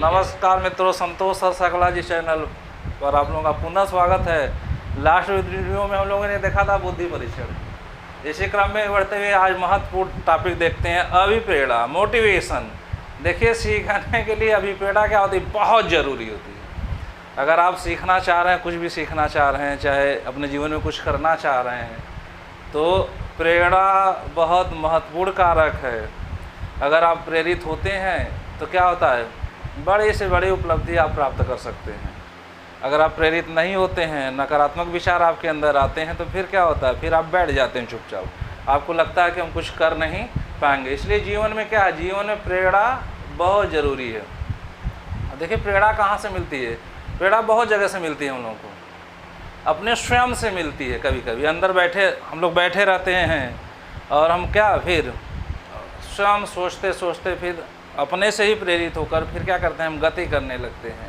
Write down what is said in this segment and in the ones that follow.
नमस्कार मित्रों, संतोष sir psychology channel पर आप लोगों का पुनः स्वागत है। लास्ट वीडियो में हम लोगों ने देखा था बुद्धि परीक्षण। इसी क्रम में बढ़ते हुए आज महत्वपूर्ण टॉपिक देखते हैं, अभिप्रेरणा, मोटिवेशन। देखिए, सीखने के लिए अभिप्रेरणा क्या होती है, बहुत ज़रूरी होती है। अगर आप सीखना चाह रहे हैं, कुछ भी सीखना चाह रहे हैं, चाहे अपने जीवन में कुछ करना चाह रहे हैं, तो प्रेरणा बहुत महत्वपूर्ण कारक है। अगर आप प्रेरित होते हैं तो क्या होता है, बड़े से बड़ी उपलब्धि आप प्राप्त कर सकते हैं। अगर आप प्रेरित नहीं होते हैं, नकारात्मक विचार आपके अंदर आते हैं, तो फिर क्या होता है, फिर आप बैठ जाते हैं चुपचाप। आपको लगता है कि हम कुछ कर नहीं पाएंगे। इसलिए जीवन में क्या है, जीवन में प्रेरणा बहुत ज़रूरी है। देखिए, प्रेरणा कहाँ से मिलती है? प्रेरणा बहुत जगह से मिलती है हम लोगों को। अपने स्वयं से मिलती है। कभी कभी अंदर बैठे हम लोग बैठे रहते हैं और हम क्या फिर स्वयं सोचते सोचते फिर अपने से ही प्रेरित होकर फिर क्या करते हैं, हम गति करने लगते हैं,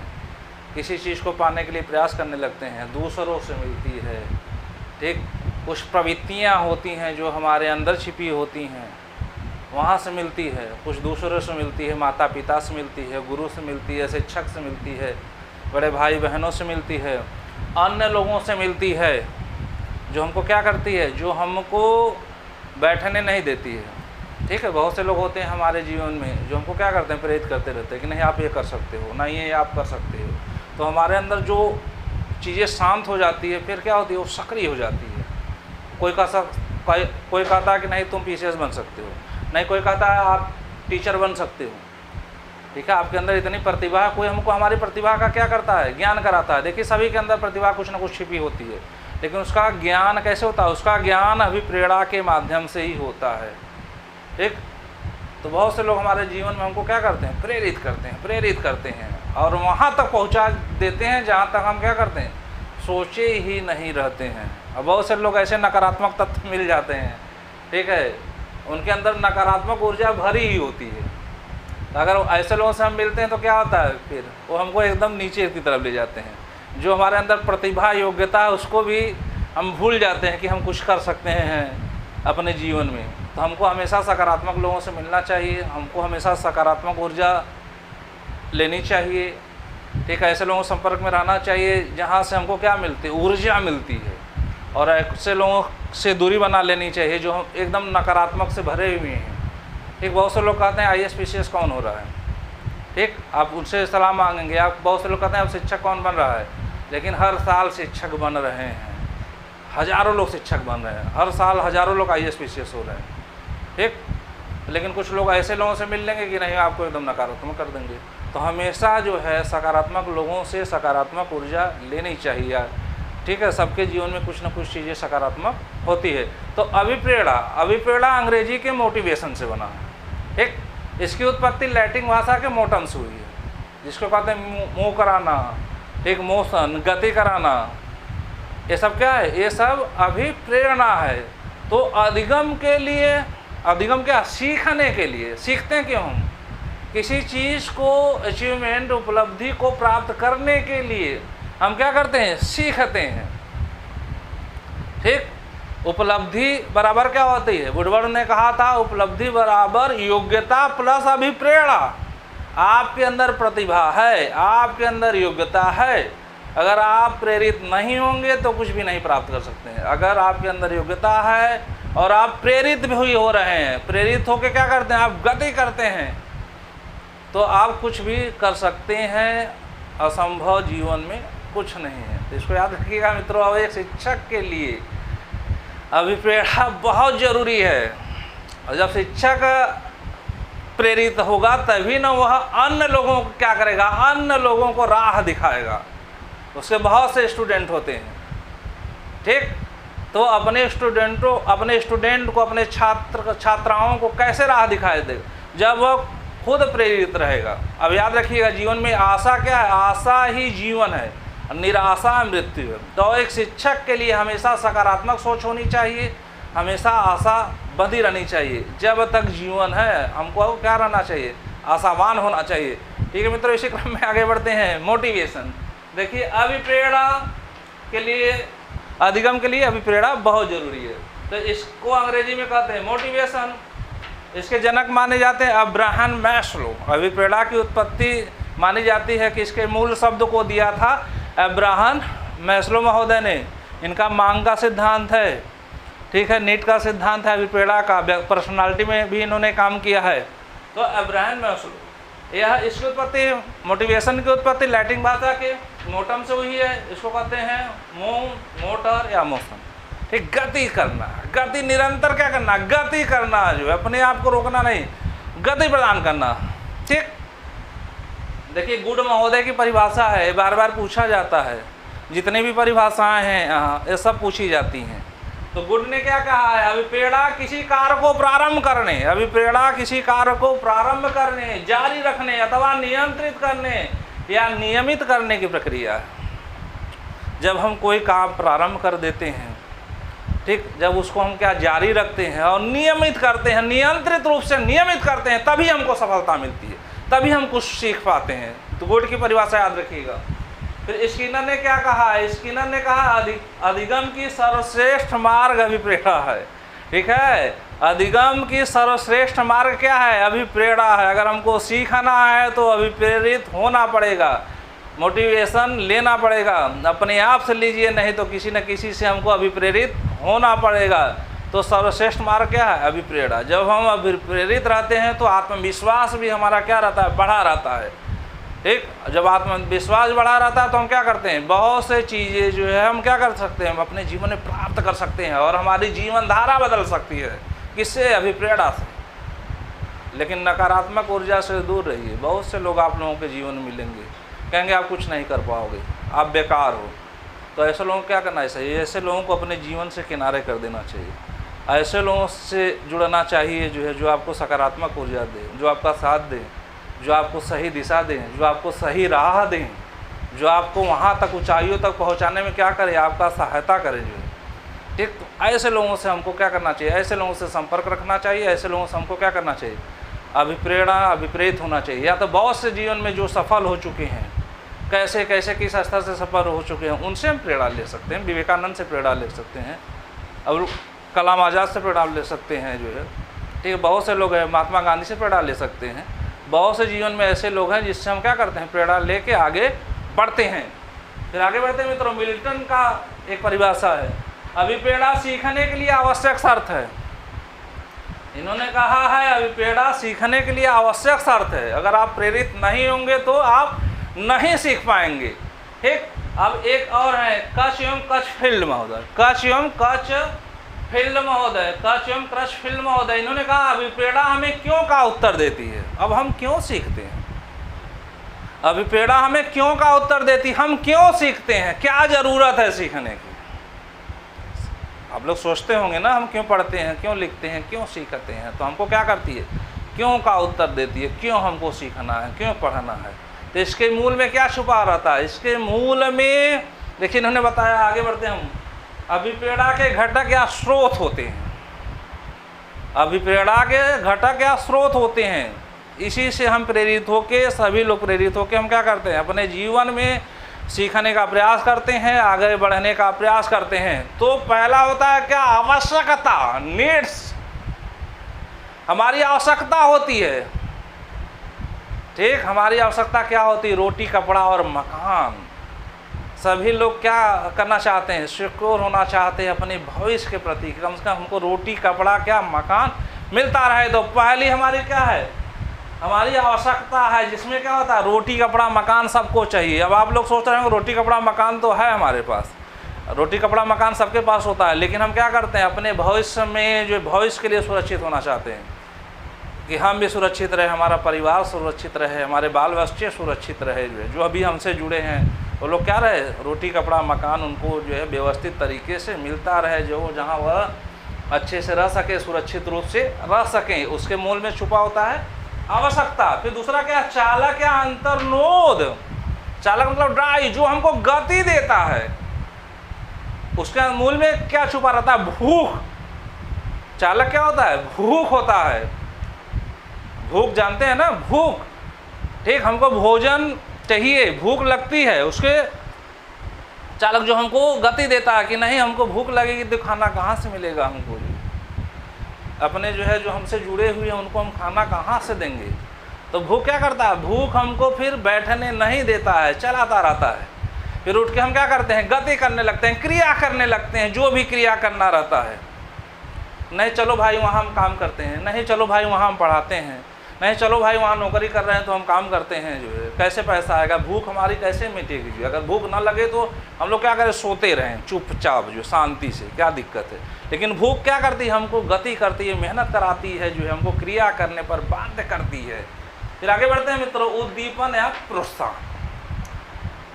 किसी चीज़ को पाने के लिए प्रयास करने लगते हैं। दूसरों से मिलती है, ठीक, कुछ प्रवृत्तियाँ होती हैं जो हमारे अंदर छिपी होती हैं, वहाँ से मिलती है। कुछ दूसरों से मिलती है, माता पिता से मिलती है, गुरु से मिलती है, शिक्षक से मिलती है, बड़े भाई बहनों से मिलती है, अन्य लोगों से मिलती है, जो हमको क्या करती है, जो हमको बैठने नहीं देती है। ठीक है, बहुत से लोग होते हैं हमारे जीवन में जो हमको क्या करते हैं, प्रेरित करते रहते हैं कि नहीं आप ये कर सकते हो, नहीं ये आप कर सकते हो। तो हमारे अंदर जो चीज़ें शांत हो जाती है, फिर क्या होती है, वो सक्रिय हो जाती है। कोई कहता है कि नहीं तुम पीसीएस बन सकते हो, नहीं कोई कहता है आप टीचर बन सकते हो। ठीक है, आपके अंदर इतनी प्रतिभा है। कोई हमको हमारी प्रतिभा का क्या करता है, ज्ञान कराता है। देखिए, सभी के अंदर प्रतिभा कुछ ना कुछ छिपी होती है, लेकिन उसका ज्ञान कैसे होता है, उसका ज्ञान अभिप्रेरणा के माध्यम से ही होता है। ठीक, तो बहुत से लोग हमारे जीवन में हमको क्या करते हैं, प्रेरित करते हैं और वहाँ तक पहुँचा देते हैं जहाँ तक हम क्या करते हैं, सोचे ही नहीं रहते हैं। और बहुत से लोग ऐसे नकारात्मक तत्व मिल जाते हैं, ठीक है, उनके अंदर नकारात्मक ऊर्जा भरी ही होती है। अगर ऐसे लोगों से हम मिलते हैं तो क्या होता है, फिर वो हमको एकदम नीचे की तरफ ले जाते हैं। जो हमारे अंदर प्रतिभा योग्यता है उसको भी हम भूल जाते हैं कि हम कुछ कर सकते हैं अपने जीवन में। तो हमको हमेशा सकारात्मक लोगों से मिलना चाहिए, हमको हमेशा सकारात्मक ऊर्जा लेनी चाहिए। ठीक है, ऐसे लोगों के संपर्क में रहना चाहिए जहाँ से हमको क्या मिलती है, ऊर्जा मिलती है। और ऐसे लोगों से दूरी बना लेनी चाहिए जो हम एकदम नकारात्मक से भरे हुए हैं। ठीक, बहुत से लोग कहते हैं IAS PCS कौन हो रहा है, ठीक, आप उनसे सलाह मांगेंगे। आप बहुत से लोग कहते हैं अब शिक्षक कौन बन रहा है, लेकिन हर साल शिक्षक बन रहे हैं, हज़ारों लोग शिक्षक बन रहे हैं, हर साल हज़ारों लोग IAS PCS हो रहे हैं। ठीक, लेकिन कुछ लोग ऐसे लोगों से मिल लेंगे कि नहीं आपको एकदम नकारात्मक कर देंगे। तो हमेशा जो है सकारात्मक लोगों से सकारात्मक ऊर्जा लेनी चाहिए। ठीक है, सबके जीवन में कुछ ना कुछ चीज़ें सकारात्मक होती है। तो अभिप्रेरणा अंग्रेजी के मोटिवेशन से बना है। ठीक, इसकी उत्पत्ति लैटिन भाषा के मोटम से हुई है, जिसको कहते हैं मूव कराना, ठीक, मोशन, गति कराना। ये सब क्या है, ये सब अभिप्रेरणा है। तो अधिगम के लिए, अधिगम क्या, सीखने के लिए। सीखते हैं क्यों हम, किसी चीज़ को, अचीवमेंट, उपलब्धि को प्राप्त करने के लिए हम क्या करते हैं, सीखते हैं। ठीक, उपलब्धि बराबर क्या होती है, वुडवर्ड ने कहा था उपलब्धि बराबर योग्यता प्लस अभिप्रेरणा। आपके अंदर प्रतिभा है, आपके अंदर योग्यता है, अगर आप प्रेरित नहीं होंगे तो कुछ भी नहीं प्राप्त कर सकते हैं। अगर आपके अंदर योग्यता है और आप प्रेरित भी हो रहे हैं, प्रेरित होकर क्या करते हैं, आप गति करते हैं, तो आप कुछ भी कर सकते हैं। असंभव जीवन में कुछ नहीं है। तो इसको याद रखिएगा मित्रों। अब एक शिक्षक के लिए अभिप्रेरणा बहुत ज़रूरी है। और जब शिक्षक प्रेरित होगा तभी ना वह अन्य लोगों को क्या करेगा, अन्य लोगों को राह दिखाएगा। उसके बहुत से स्टूडेंट होते हैं, ठीक, तो अपने स्टूडेंट को, अपने छात्राओं को कैसे राह दिखाई देगा, जब वह खुद प्रेरित रहेगा। अब याद रखिएगा, जीवन में आशा क्या है, आशा ही जीवन है, निराशा मृत्यु है। तो एक शिक्षक के लिए हमेशा सकारात्मक सोच होनी चाहिए, हमेशा आशा बंधी रहनी चाहिए। जब तक जीवन है हमको क्या रहना चाहिए, आशावान होना चाहिए। ठीक है मित्रों, इसी क्रम में आगे बढ़ते हैं। मोटिवेशन। देखिए, अभिप्रेरणा के लिए, अधिगम के लिए अभिप्रेरणा बहुत ज़रूरी है। तो इसको अंग्रेजी में कहते हैं मोटिवेशन। इसके जनक माने जाते हैं अब्राहम मैस्लो। अभिप्रेरणा की उत्पत्ति मानी जाती है कि इसके मूल शब्द को दिया था अब्राहम मैस्लो महोदय ने। इनका मांग का सिद्धांत है, ठीक है, नीड का सिद्धांत है, अभिप्रेरणा का, पर्सनालिटी में भी इन्होंने काम किया है। तो अब्राहम मैस्लो, यह इसकी उत्पत्ति, मोटिवेशन की उत्पत्ति लैटिन भाषा के मोटम से हुई है। इसको कहते हैं मोटर या मोशन, ठीक, गति करना, गति निरंतर क्या करना, गति करना, जो है अपने आप को रोकना नहीं, गति प्रदान करना, ठीक। देखिए गुड महोदय की परिभाषा है, बार बार पूछा जाता है, जितनी भी परिभाषाएं हैं यहाँ ये सब पूछी जाती हैं। तो गुड ने क्या कहा है, अभिप्रेरणा किसी कार्य को प्रारंभ करने, अभिप्रेरणा किसी कार्य को प्रारंभ करने, जारी रखने अथवा नियंत्रित करने या नियमित करने की प्रक्रिया है। जब हम कोई काम प्रारंभ कर देते हैं, ठीक, जब उसको हम क्या जारी रखते हैं और नियमित करते हैं, नियंत्रित रूप से नियमित करते हैं, तभी हमको सफलता मिलती है, तभी हम कुछ सीख पाते हैं। तो गुड की परिभाषा याद रखिएगा। फिर स्किनर ने क्या कहा है, स्किनर ने कहा अधिगम की सर्वश्रेष्ठ मार्ग अभिप्रेरणा है, ठीक है। अधिगम की सर्वश्रेष्ठ मार्ग क्या है, अभिप्रेरणा है। अगर हमको सीखना है तो अभिप्रेरित होना पड़ेगा, मोटिवेशन लेना पड़ेगा, अपने आप से लीजिए, नहीं तो किसी न किसी से हमको अभिप्रेरित होना पड़ेगा। तो सर्वश्रेष्ठ मार्ग क्या है, अभिप्रेरणा। जब हम अभिप्रेरित रहते हैं तो आत्मविश्वास भी हमारा क्या रहता है, बढ़ा रहता है, ठीक। जब आत्मविश्वास बढ़ा रहता है तो हम क्या करते हैं, बहुत से चीज़ें जो है हम क्या कर सकते हैं, हम अपने जीवन में प्राप्त कर सकते हैं और हमारी जीवन धारा बदल सकती है। किससे, अभिप्रेरणा से। लेकिन नकारात्मक ऊर्जा से दूर रहिए। बहुत से लोग आप लोगों के जीवन में मिलेंगे, कहेंगे आप कुछ नहीं कर पाओगे, आप बेकार हो। तो ऐसे लोगों को क्या करना चाहिए, ऐसे लोगों को अपने जीवन से किनारे कर देना चाहिए। ऐसे लोगों से जुड़ना चाहिए जो है, जो आपको सकारात्मक ऊर्जा दे, जो आपका साथ दे, जो आपको सही दिशा दें, जो आपको सही राह दें, जो आपको वहाँ तक ऊंचाइयों तक पहुँचाने में क्या करे, आपका सहायता करे, जो है, ठीक। तो ऐसे लोगों से हमको क्या करना चाहिए, ऐसे लोगों से संपर्क रखना चाहिए। ऐसे लोगों से हमको क्या करना चाहिए, अभिप्रेरणा, अभिप्रेरित होना चाहिए। या तो बहुत से जीवन में जो सफल हो चुके हैं, कैसे कैसे किस स्तर से सफल हो चुके हैं, उनसे हम प्रेरणा ले सकते हैं। विवेकानंद से प्रेरणा ले सकते हैं, और कलाम आज़ाद से प्रेरणा ले सकते हैं, जो है, ठीक है। बहुत से लोग हैं, महात्मा गांधी से प्रेरणा ले सकते हैं। बहुत से जीवन में ऐसे लोग हैं जिससे हम क्या करते हैं, प्रेरणा लेके आगे बढ़ते हैं। फिर आगे बढ़ते हैं मित्रों, मिल्टन का एक परिभाषा है, अभिप्रेरणा सीखने के लिए आवश्यक शर्त है। इन्होंने कहा है अभिप्रेरणा सीखने के लिए आवश्यक शर्त है। अगर आप प्रेरित नहीं होंगे तो आप नहीं सीख पाएंगे, ठीक। अब एक और है कच एवं क्रचफील्ड महोदय, कच एवं क्रचफील्ड महोदय, कच एवं क्रचफील्ड महोदय। इन्होंने कहा अभिप्रेरणा हमें क्यों का उत्तर देती है। अब हम क्यों सीखते हैं, अभिप्रेरणा हमें क्यों का उत्तर देती है, हम क्यों सीखते हैं, क्या जरूरत है सीखने की। आप लोग सोचते होंगे ना, हम क्यों पढ़ते हैं, क्यों लिखते हैं, क्यों सीखते हैं। तो हमको क्या करती है, क्यों का उत्तर देती है, क्यों हमको सीखना है, क्यों पढ़ना है। तो इसके मूल में क्या छुपा रहता है, इसके मूल में देखिए इन्होंने बताया। आगे बढ़ते हम, अभिप्रेरणा के घटक या स्रोत होते हैं, अभिप्रेरणा के घटक या स्रोत होते हैं। इसी से हम प्रेरित होके, सभी लोग प्रेरित होके हम क्या करते हैं, अपने जीवन में सीखने का प्रयास करते हैं, आगे बढ़ने का प्रयास करते हैं। तो पहला होता है क्या, आवश्यकता, नीड्स, हमारी आवश्यकता होती है, ठीक। हमारी आवश्यकता क्या होती है, रोटी कपड़ा और मकान। सभी लोग क्या करना चाहते हैं, सिक्योर होना चाहते हैं अपने भविष्य के प्रति, कम से कम हमको रोटी कपड़ा क्या मकान मिलता रहे। तो पहली हमारी क्या है, हमारी आवश्यकता है, जिसमें क्या होता है, रोटी कपड़ा मकान सबको चाहिए। अब आप लोग सोच रहे हैं रोटी कपड़ा मकान तो है हमारे पास, रोटी कपड़ा मकान सबके पास होता है, लेकिन हम क्या करते हैं, अपने भविष्य में जो भविष्य के लिए सुरक्षित होना चाहते हैं कि हम भी सुरक्षित रहे, हमारा परिवार सुरक्षित रहे, हमारे बाल बच्चे सुरक्षित रहे, जो अभी हमसे जुड़े हैं वो लोग क्या रहे, रोटी कपड़ा मकान उनको जो है व्यवस्थित तरीके से मिलता रहे, जो जहाँ वह अच्छे से रह सके, सुरक्षित रूप से रह सकें। उसके मूल में छुपा होता है आवश्यकता। फिर दूसरा क्या, चालक या अंतर्नोद। चालक मतलब ड्राइव, जो हमको गति देता है। उसके मूल में क्या छुपा रहता है, भूख। चालक क्या होता है, भूख होता है। भूख जानते हैं ना, भूख, ठीक। हमको भोजन चाहिए, भूख लगती है, उसके चालक जो हमको गति देता है कि नहीं हमको भूख लगेगी तो खाना कहाँ से मिलेगा हमको, अपने जो है जो हमसे जुड़े हुए हैं उनको हम खाना कहाँ से देंगे। तो भूख क्या करता है, भूख हमको फिर बैठने नहीं देता है, चलाता रहता है। फिर उठ के हम क्या करते हैं, गति करने लगते हैं, क्रिया करने लगते हैं, जो भी क्रिया करना रहता है। नहीं चलो भाई वहाँ हम काम करते हैं, नहीं चलो भाई वहाँ हम पढ़ाते हैं, नहीं चलो भाई वहाँ नौकरी कर रहे हैं तो हम काम करते हैं, जो है कैसे पैसा आएगा, भूख हमारी कैसे मिटेगी। जो अगर भूख ना लगे तो हम लोग क्या करें, सोते रहें चुपचाप, जो शांति से, क्या दिक्कत है। लेकिन भूख क्या करती है, हमको गति करती है, मेहनत कराती है, जो है हमको क्रिया करने पर बाध्य करती है। फिर आगे बढ़ते हैं मित्रों, उद्दीपन या प्रोत्साहन।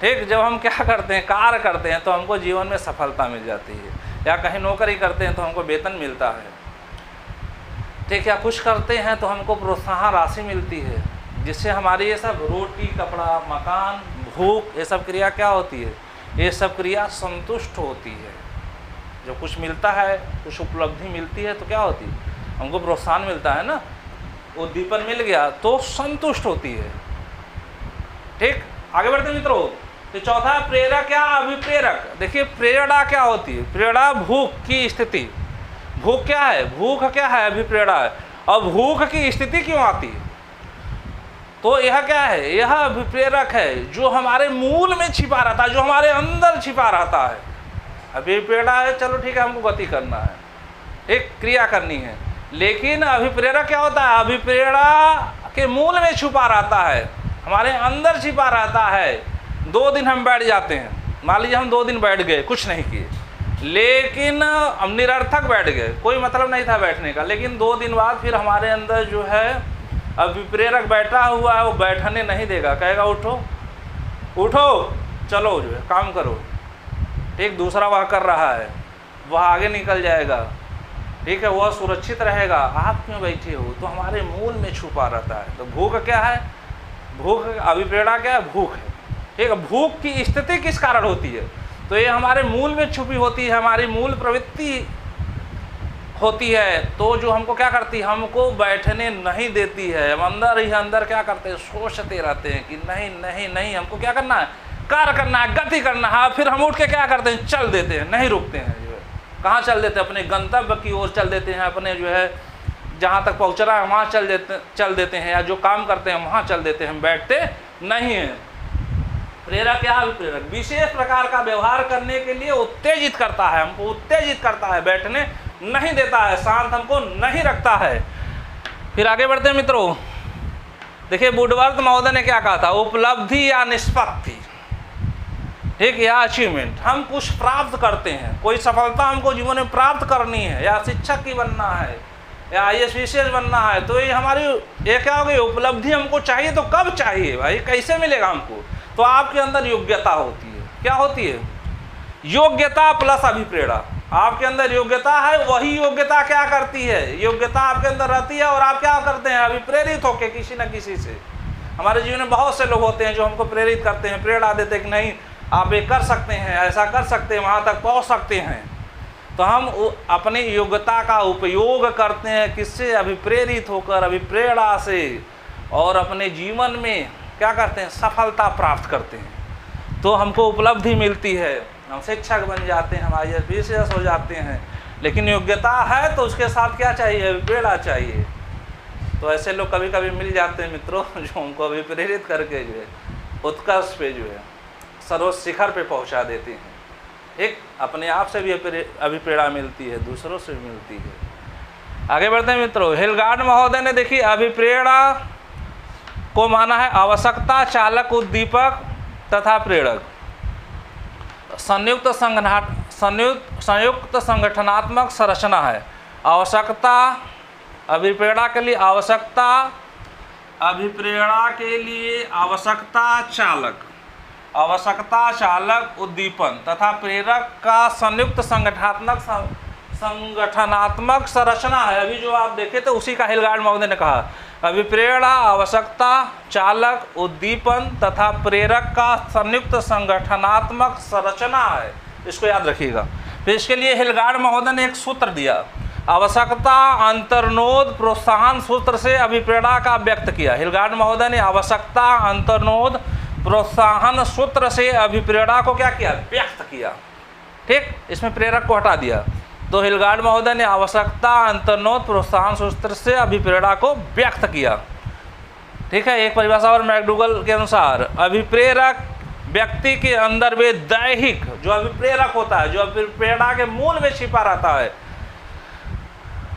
ठीक, जब हम क्या करते हैं, कार्य करते हैं तो हमको जीवन में सफलता मिल जाती है, या कहीं नौकरी करते हैं तो हमको वेतन मिलता है, ठीक, या कुछ करते हैं तो हमको प्रोत्साहन राशि मिलती है, जिससे हमारी ये सब रोटी, कपड़ा, मकान, भूख, ये सब क्रिया क्या होती है, ये सब क्रिया संतुष्ट होती है। जब कुछ मिलता है, कुछ उपलब्धि मिलती है तो क्या होती है, हमको प्रोत्साहन मिलता है ना, उद्दीपन मिल गया तो संतुष्ट होती है। ठीक, आगे बढ़ते मित्रों। तो चौथा प्रेरक या अभिप्रेरक। देखिए प्रेरणा क्या होती है, प्रेरणा भूख की स्थिति। भूख क्या है, भूख क्या है, अभिप्रेरणा है। और भूख की स्थिति क्यों आती है, तो यह क्या है, यह अभिप्रेरक है, जो हमारे मूल में छिपा रहता है, जो हमारे अंदर छिपा रहता है। अभिप्रेरणा है, चलो ठीक है, हमको गति करना है, एक क्रिया करनी है। लेकिन अभिप्रेरक क्या होता है, अभिप्रेरणा के मूल में छुपा रहता है, हमारे अंदर छिपा रहता है। 2 दिन हम बैठ जाते हैं, मान लीजिए हम 2 दिन बैठ गए, कुछ नहीं किए, लेकिन हम निरर्थक बैठ गए, कोई मतलब नहीं था बैठने का। लेकिन 2 दिन बाद फिर हमारे अंदर जो है अभिप्रेरक बैठा हुआ है, वो बैठने नहीं देगा, कहेगा उठो उठो, चलो जो है काम करो। ठीक, दूसरा वह कर रहा है, वह आगे निकल जाएगा, ठीक है, वह सुरक्षित रहेगा, आप क्यों बैठे हो, तो हमारे मूल में छुपा रहता है। तो भूख क्या है, भूख, अभिप्रेरणा क्या है, भूख है। ठीक है, भूख की स्थिति किस कारण होती है, तो ये हमारे मूल में छुपी होती है, हमारी मूल प्रवृत्ति होती है। तो जो हमको क्या करती है, हमको बैठने नहीं देती है। हम अंदर ही अंदर क्या करते हैं, सोचते रहते हैं कि नहीं नहीं नहीं, हमको क्या करना है, कार्य करना है, गति करना है। फिर हम उठ के क्या करते हैं, चल देते हैं, नहीं रुकते हैं। जो है कहाँ चल देते हैं, अपने गंतव्य की ओर चल देते हैं, अपने जो है जहाँ तक पहुँचना है वहाँ चल देते हैं, या जो काम करते हैं वहाँ चल देते हैं, हम बैठते नहीं हैं। प्रेरक या अभिप्रेरक विशेष प्रकार का व्यवहार करने के लिए उत्तेजित करता है, हमको उत्तेजित करता है, बैठने नहीं देता है, शांत हमको नहीं रखता है। फिर आगे बढ़ते हैं मित्रों। देखिए वुडवर्थ महोदय ने क्या कहा था, उपलब्धि या निष्पत्ति, ठीक, या अचीवमेंट। हम कुछ प्राप्त करते हैं, कोई सफलता हमको जीवन में प्राप्त करनी है, या शिक्षक की बनना है, या IAS बनना है, तो ये हमारी ये क्या होगी, उपलब्धि हमको चाहिए। तो कब चाहिए भाई, कैसे मिलेगा हमको, तो आपके अंदर योग्यता होती है। क्या होती है, योग्यता प्लस अभिप्रेरणा। आपके अंदर योग्यता है, वही योग्यता क्या करती है, योग्यता आपके अंदर रहती है, और आप क्या करते हैं, अभिप्रेरित होकर किसी न किसी से। हमारे जीवन में बहुत से लोग होते हैं जो हमको प्रेरित करते हैं, प्रेरणा देते हैं कि नहीं आप ये कर सकते हैं, ऐसा कर सकते हैं, वहाँ तक पहुँच सकते हैं। तो हम अपनी योग्यता का उपयोग करते हैं, किससे, अभिप्रेरित होकर, अभिप्रेरणा से, और अपने जीवन में क्या करते हैं, सफलता प्राप्त करते हैं। तो हमको उपलब्धि मिलती है, हम शिक्षक बन जाते हैं, हम IAS हो जाते हैं। लेकिन योग्यता है तो उसके साथ क्या चाहिए, अभिप्रेरणा चाहिए। तो ऐसे लोग कभी कभी मिल जाते हैं मित्रों, जो हमको अभिप्रेरित करके जो है उत्कर्ष पे, जो है सर्वोच्च शिखर पे पहुंचा देते हैं। एक अपने आप से भी अभिप्रेरणा मिलती है, दूसरों से भी मिलती है। आगे बढ़ते हैं मित्रों। हिलगार्ड महोदय ने देखी अभिप्रेरणा को माना है आवश्यकता, चालक, उद्दीपक तथा प्रेरक। संयुक्त संगठनात्मक संरचना है। आवश्यकता, अभिप्रेरणा के लिए आवश्यकता, अभिप्रेरणा के लिए आवश्यकता, चालक, आवश्यकता, चालक, उद्दीपन तथा प्रेरक का संयुक्त संगठनात्मक संरचना है। अभी जो आप देखे थे उसी का हिलगार्ड महोदय ने कहा, अभिप्रेरणा, आवश्यकता, चालक, उद्दीपन तथा प्रेरक का संयुक्त संगठनात्मक संरचना है। इसको याद रखिएगा। फिर इसके लिए हिलगार्ड महोदय ने एक सूत्र दिया, आवश्यकता अंतर्नोद प्रोत्साहन सूत्र से अभिप्रेरणा का व्यक्त किया। हिलगार्ड महोदय ने आवश्यकता अंतर्नोद प्रोत्साहन सूत्र से अभिप्रेरणा को क्या किया, व्यक्त किया। ठीक, इसमें प्रेरक को हटा दिया। तो हिलगार्ड महोदय ने आवश्यकता अंतर्नोद प्रोत्साहन सूत्र से अभिप्रेरणा को व्यक्त किया। ठीक है। एक परिभाषा और मैकडूगल के अनुसार अभिप्रेरक व्यक्ति के अंदर वे दैहिक, जो अभिप्रेरक होता है, जो अभिप्रेरणा के मूल में छिपा रहता है,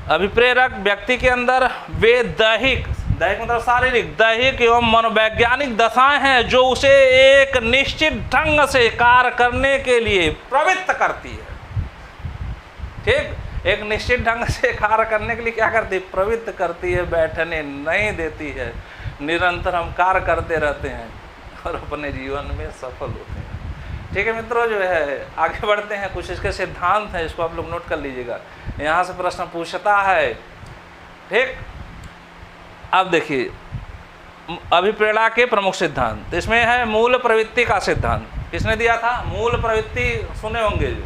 अभिप्रेरक व्यक्ति के अंदर वे दैहिक मतलब शारीरिक, दैहिक एवं मनोवैज्ञानिक दशाएं हैं जो उसे एक निश्चित ढंग से कार्य करने के लिए प्रवृत्त करती है। ठीक, एक निश्चित ढंग से कार्य करने के लिए क्या करती है? प्रवृत्त करती है, बैठने नहीं देती है। निरंतर हम कार्य करते रहते हैं और अपने जीवन में सफल होते हैं। ठीक है मित्रों, जो है आगे बढ़ते हैं। कुछ इसके सिद्धांत हैं, इसको आप लोग नोट कर लीजिएगा, यहाँ से प्रश्न पूछता है। ठीक, अब देखिए अभिप्रेरणा के प्रमुख सिद्धांत, इसमें है मूल प्रवृत्ति का सिद्धांत। किसने दिया था? मूल प्रवृत्ति सुने होंगे जो,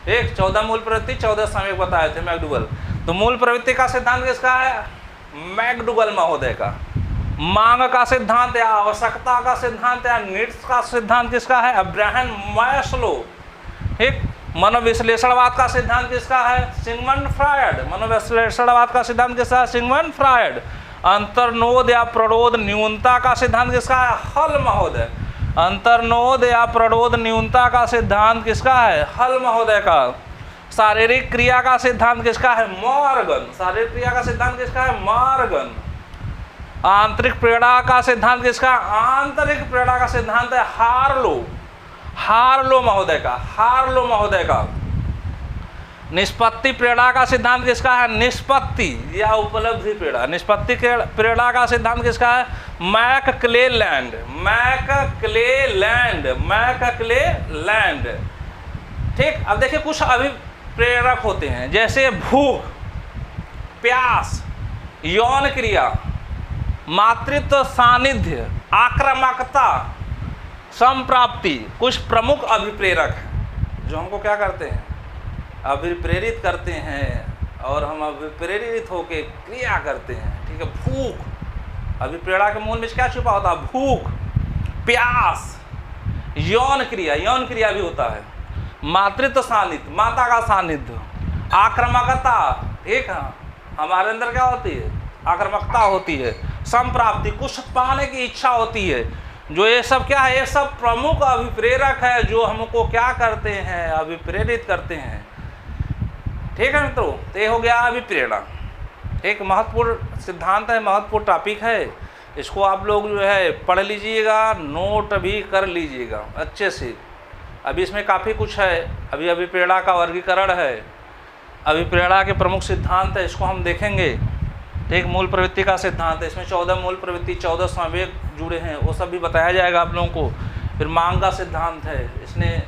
एक 14 मूल प्रवृत्ति 14 सामयिक बताए थे मैकडूगल। तो मूल प्रवृत्ति का सिद्धांत किसका है? मैकडूगल महोदय का। मांग का सिद्धांत या आवश्यकता का सिद्धांत या नीड्स का सिद्धांत किसका है? Abraham Maslow. ठीक, मनोविश्लेषणवाद का सिद्धांत किसका है? Sigmund Freud. मनोविश्लेषणवाद का सिद्धांत किसका है? Sigmund Freud. अंतर्नोद या प्ररोध न्यूनता का सिद्धांत किसका है? हल महोदय। अंतर्नोद या प्ररोध न्यूनता का सिद्धांत किसका है? हल महोदय का। शारीरिक क्रिया का सिद्धांत किसका है? मॉर्गन। शारीरिक क्रिया का सिद्धांत किसका है? मॉर्गन। आंतरिक प्रेरणा का सिद्धांत किसका? आंतरिक प्रेरणा का सिद्धांत है हार्लो महोदय का। हार्लो महोदय का। निष्पत्ति प्रेरणा का सिद्धांत किसका है? निष्पत्ति या उपलब्धि प्रेरणा। निष्पत्ति प्रेरणा का सिद्धांत किसका है? मैकक्लेलैंड। ठीक, अब देखिए कुछ अभिप्रेरक होते हैं जैसे भूख, प्यास, यौन क्रिया, मातृत्व सानिध्य, आक्रामकता, संप्राप्ति। कुछ प्रमुख अभिप्रेरक हैं जो हमको क्या करते हैं? अभिप्रेरित करते हैं और हम अभिप्रेरित होकर क्रिया करते हैं। ठीक है, भूख, अभिप्रेरणा के मूल में क्या छुपा होता है? भूख, प्यास, यौन क्रिया भी होता है, मातृत्व सानिध्य, माता का सानिध्य, आक्रामकता। ठीक है, हमारे अंदर क्या होती है? आक्रामकता होती है। संप्राप्ति, कुछ पाने की इच्छा होती है। जो ये सब क्या है? ये सब प्रमुख अभिप्रेरक है जो हमको क्या करते हैं? अभिप्रेरित करते हैं। ठीक है मित्रों, तो ये हो गया अभिप्रेरणा। एक महत्वपूर्ण सिद्धांत है, महत्वपूर्ण टॉपिक है। इसको आप लोग जो है पढ़ लीजिएगा, नोट भी कर लीजिएगा अच्छे से। अभी इसमें काफ़ी कुछ है। अभी अभिप्रेरणा का वर्गीकरण है, अभिप्रेरणा के प्रमुख सिद्धांत है, इसको हम देखेंगे। ठीक, मूल प्रवृत्ति का सिद्धांत है, इसमें 14 मूल प्रवृत्ति 14 संवेग जुड़े हैं, वो सब भी बताया जाएगा आप लोगों को। फिर मांग का सिद्धांत है, इसने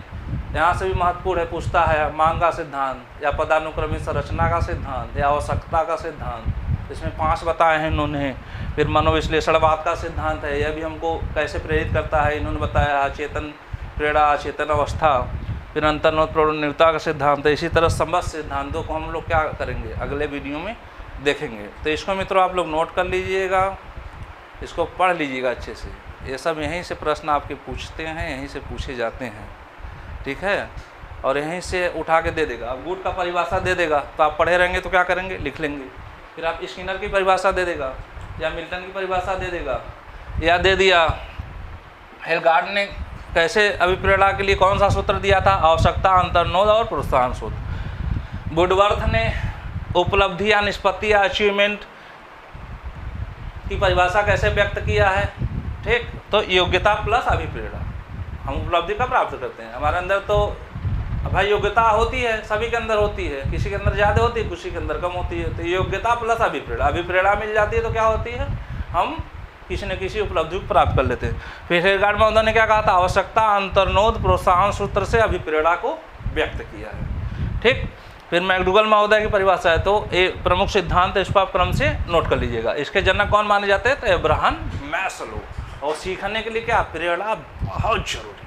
यहाँ से भी महत्वपूर्ण है, पूछता है मांग का सिद्धांत या पदानुक्रमित संरचना का सिद्धांत या आवश्यकता का सिद्धांत, इसमें 5 बताए हैं इन्होंने। फिर मनोविश्लेषणवाद का सिद्धांत है, यह भी हमको कैसे प्रेरित करता है इन्होंने बताया, चेतन प्रेरणा, अचेतन अवस्था। फिर अंतर्नोद प्रवृत्ति का सिद्धांत है। इसी तरह संबद्ध सिद्धांतों को हम लोग क्या करेंगे? अगले वीडियो में देखेंगे। तो इसको मित्रों आप लोग नोट कर लीजिएगा, इसको पढ़ लीजिएगा अच्छे से। ये सब यहीं से प्रश्न आपके पूछते हैं, यहीं से पूछे जाते हैं। ठीक है, और यहीं से उठा के दे देगा। अब गुड का परिभाषा दे देगा तो आप पढ़े रहेंगे तो क्या करेंगे? लिख लेंगे। फिर आप स्किनर की परिभाषा दे देगा या मिल्टन की परिभाषा दे देगा, या दे दिया हेलगार्ड ने कैसे अभिप्रेरणा के लिए कौन सा सूत्र दिया था? आवश्यकता, अंतर्नोद और प्रोत्साहन सूत्र। वुडवर्थ ने उपलब्धि या निष्पत्ति या अचीवमेंट की परिभाषा कैसे व्यक्त किया है? ठीक, तो योग्यता प्लस अभिप्रेरणा, हम उपलब्धि का प्राप्त करते हैं। हमारे अंदर तो भाई योग्यता होती है, सभी के अंदर होती है, किसी के अंदर ज़्यादा होती है, किसी के अंदर कम होती है। तो योग्यता प्लस अभिप्रेरणा, अभिप्रेरणा मिल जाती है तो क्या होती है? हम किसी न किसी उपलब्धि को प्राप्त कर लेते हैं। फिर हेलगार्ड महोदय ने क्या कहा था? आवश्यकता, अंतर्नोद, प्रोत्साहन सूत्र से अभिप्रेरणा को व्यक्त किया है। ठीक, फिर मैकडूगल महोदय की परिभाषा है, तो ये प्रमुख सिद्धांत है, इसको आप क्रम से नोट कर लीजिएगा। इसके जनक कौन माने जाते हैं? तो अब्राहम मैस्लो। और सीखने के लिए क्या? प्रेरणा बहुत जरूरी है।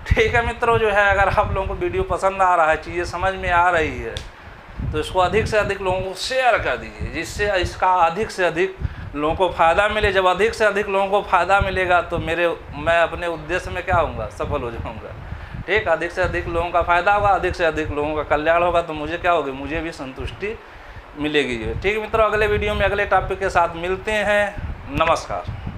ठीक है मित्रों, जो है अगर आप लोगों को वीडियो पसंद आ रहा है, चीज़ें समझ में आ रही है, तो इसको अधिक से अधिक लोगों को शेयर कर दीजिए, जिससे इसका अधिक से अधिक लोगों को फ़ायदा मिले। जब अधिक से अधिक लोगों को फ़ायदा मिलेगा तो मैं अपने उद्देश्य में क्या होऊंगा? सफल हो जाऊंगा। ठीक, अधिक से अधिक लोगों का फ़ायदा होगा, अधिक से अधिक लोगों का कल्याण होगा, तो मुझे क्या होगी? मुझे भी संतुष्टि मिलेगी। ठीक मित्रों, अगले वीडियो में अगले टॉपिक के साथ मिलते हैं। नमस्कार।